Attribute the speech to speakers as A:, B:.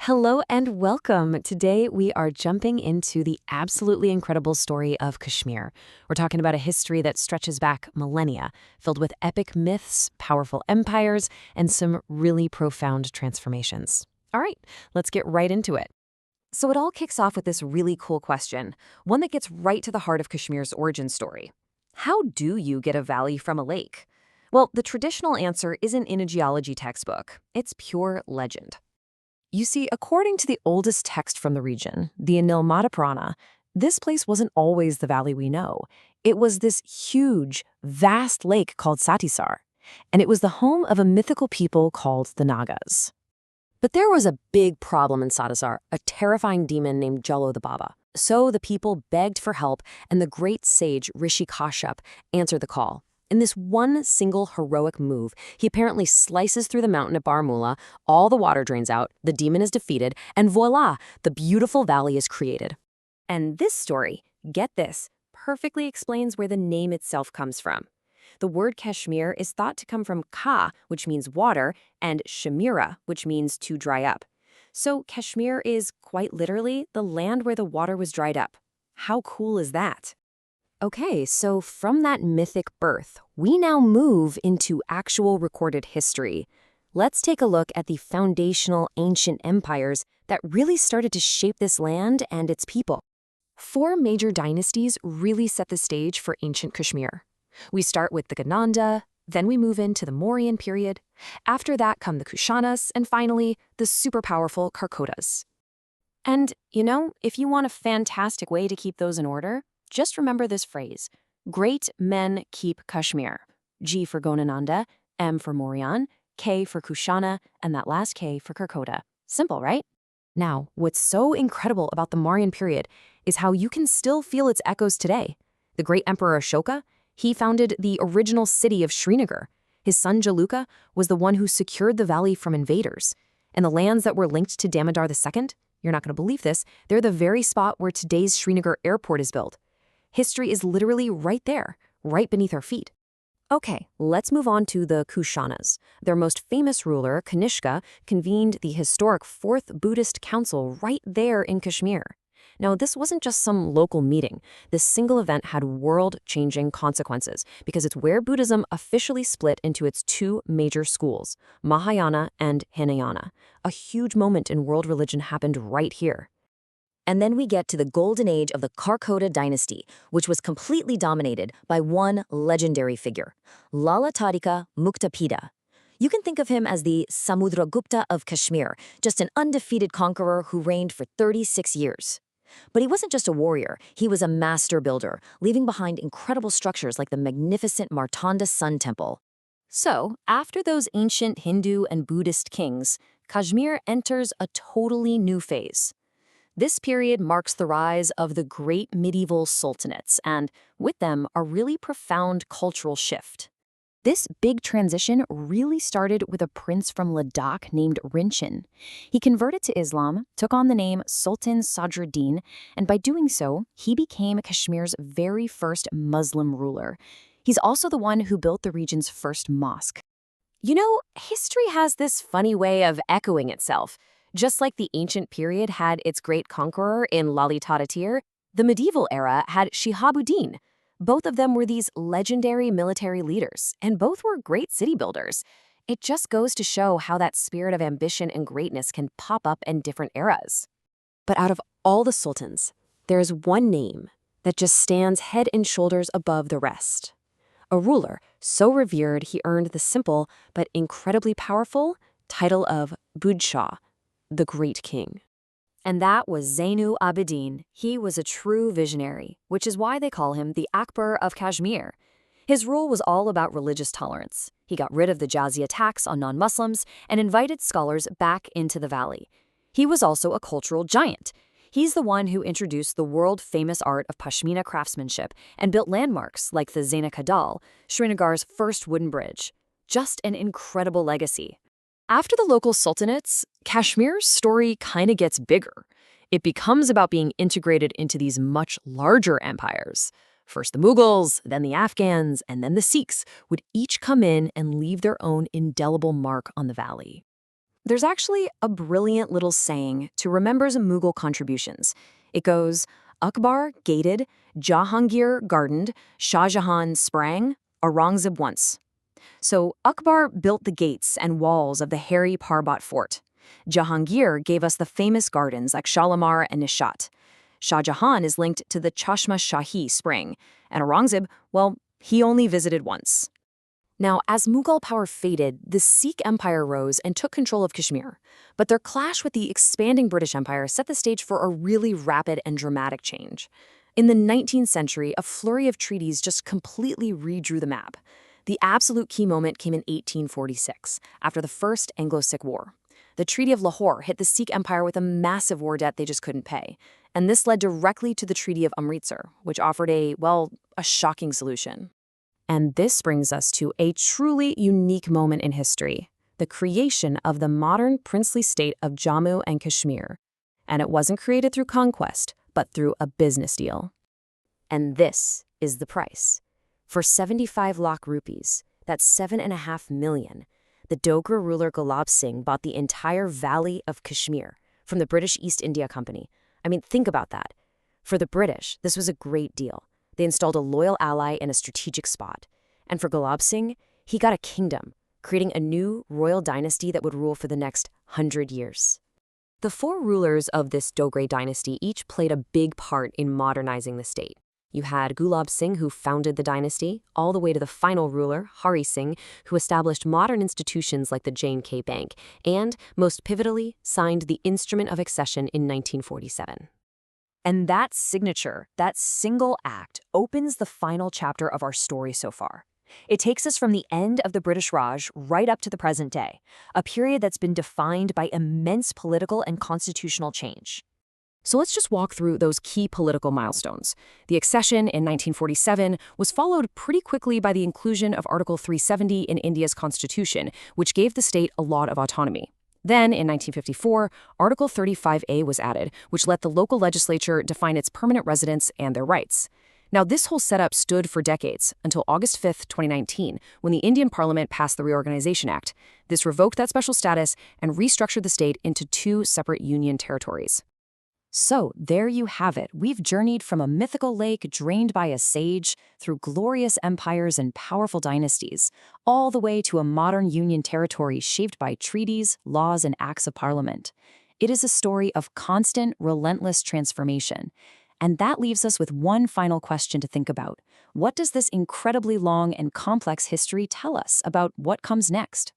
A: Hello and welcome. Today we are jumping into the absolutely incredible story of Kashmir. We're talking about a history that stretches back millennia, filled with epic myths, powerful empires, and some really profound transformations. All right, let's get right into it. So it all kicks off with this really cool question, one that gets right to the heart of Kashmir's origin story. How do you get a valley from a lake? Well, the traditional answer isn't in a geology textbook. It's pure legend. You see, according to the oldest text from the region, the Anil Purana, this place wasn't always the valley we know. It was this huge, vast lake called Satisar, and it was the home of a mythical people called the Nagas. But there was a big problem in Satisar, a terrifying demon named Jallo the Baba. So the people begged for help, and the great sage Rishi Kashyap answered the call. In this one single heroic move, he apparently slices through the mountain at Baramulla, all the water drains out, the demon is defeated, and voila, the beautiful valley is created. And this story, get this, perfectly explains where the name itself comes from. The word Kashmir is thought to come from Ka, which means water, and Shamira, which means to dry up. So Kashmir is, quite literally, the land where the water was dried up. How cool is that? Okay, so from that mythic birth, we now move into actual recorded history. Let's take a look at the foundational ancient empires that really started to shape this land and its people. Four major dynasties really set the stage for ancient Kashmir. We start with the Gananda, then we move into the Mauryan period. After that come the Kushanas, and finally, the super powerful Karkotas. And, if you want a fantastic way to keep those in order, just remember this phrase, great men keep Kashmir. G for Gonananda, M for Mauryan, K for Kushana, and that last K for Karkota. Simple, right? Now, what's so incredible about the Mauryan period is how you can still feel its echoes today. The great emperor Ashoka, he founded the original city of Srinagar. His son Jaluka was the one who secured the valley from invaders. And the lands that were linked to Damodar II, you're not going to believe this, they're the very spot where today's Srinagar airport is built. History is literally right there, right beneath our feet. Okay, let's move on to the Kushanas. Their most famous ruler, Kanishka, convened the historic Fourth Buddhist Council right there in Kashmir. Now, this wasn't just some local meeting. This single event had world-changing consequences because it's where Buddhism officially split into its two major schools, Mahayana and Hinayana. A huge moment in world religion happened right here. And then we get to the golden age of the Karkota dynasty, which was completely dominated by one legendary figure, Lala Tadika Muktapida. You can think of him as the Samudragupta of Kashmir, just an undefeated conqueror who reigned for 36 years. But he wasn't just a warrior, he was a master builder, leaving behind incredible structures like the magnificent Martanda Sun Temple. So, after those ancient Hindu and Buddhist kings, Kashmir enters a totally new phase. This period marks the rise of the great medieval sultanates, and with them, a really profound cultural shift. This big transition really started with a prince from Ladakh named Rinchen. He converted to Islam, took on the name Sultan Sadruddin, and by doing so, he became Kashmir's very first Muslim ruler. He's also the one who built the region's first mosque. History has this funny way of echoing itself. Just like the ancient period had its great conqueror in Lalitadatir, the medieval era had Shihabuddin. Both of them were these legendary military leaders, and both were great city builders. It just goes to show how that spirit of ambition and greatness can pop up in different eras. But out of all the sultans, there's one name that just stands head and shoulders above the rest. A ruler so revered he earned the simple but incredibly powerful title of Budshah, the Great King. And that was Zain-ul-Abidin. He was a true visionary, which is why they call him the Akbar of Kashmir. His rule was all about religious tolerance. He got rid of the jizya tax on non-Muslims and invited scholars back into the valley. He was also a cultural giant. He's the one who introduced the world-famous art of Pashmina craftsmanship and built landmarks like the Zaina Kadal, Srinagar's first wooden bridge. Just an incredible legacy. After the local sultanates, Kashmir's story kind of gets bigger. It becomes about being integrated into these much larger empires. First the Mughals, then the Afghans, and then the Sikhs would each come in and leave their own indelible mark on the valley. There's actually a brilliant little saying to remember Mughal contributions. It goes, Akbar gated, Jahangir gardened, Shah Jahan sprang, Aurangzeb once. So Akbar built the gates and walls of the hairy Parbat fort. Jahangir gave us the famous gardens like Shalimar and Nishat. Shah Jahan is linked to the Chashma Shahi spring, and Aurangzeb, well, he only visited once. Now, as Mughal power faded, the Sikh Empire rose and took control of Kashmir. But their clash with the expanding British Empire set the stage for a really rapid and dramatic change. In the 19th century, a flurry of treaties just completely redrew the map. The absolute key moment came in 1846, after the First Anglo-Sikh War. The Treaty of Lahore hit the Sikh Empire with a massive war debt they just couldn't pay. And this led directly to the Treaty of Amritsar, which offered a shocking solution. And this brings us to a truly unique moment in history, the creation of the modern princely state of Jammu and Kashmir. And it wasn't created through conquest, but through a business deal. And this is the price. For 75 lakh rupees, that's $7.5 million, the Dogra ruler Gulab Singh bought the entire valley of Kashmir from the British East India Company. I mean, think about that. For the British, this was a great deal. They installed a loyal ally in a strategic spot. And for Gulab Singh, he got a kingdom, creating a new royal dynasty that would rule for the next 100 years. The four rulers of this Dogra dynasty each played a big part in modernizing the state. You had Gulab Singh, who founded the dynasty, all the way to the final ruler, Hari Singh, who established modern institutions like the J&K Bank, and, most pivotally, signed the Instrument of Accession in 1947. And that signature, that single act, opens the final chapter of our story so far. It takes us from the end of the British Raj right up to the present day, a period that's been defined by immense political and constitutional change. So let's just walk through those key political milestones. The accession in 1947 was followed pretty quickly by the inclusion of Article 370 in India's constitution, which gave the state a lot of autonomy. Then, in 1954, Article 35A was added, which let the local legislature define its permanent residents and their rights. Now, this whole setup stood for decades, until August 5, 2019, when the Indian Parliament passed the Reorganization Act. This revoked that special status and restructured the state into two separate union territories. So, there you have it. We've journeyed from a mythical lake drained by a sage, through glorious empires and powerful dynasties, all the way to a modern union territory shaped by treaties, laws, and acts of parliament. It is a story of constant, relentless transformation. And that leaves us with one final question to think about. What does this incredibly long and complex history tell us about what comes next?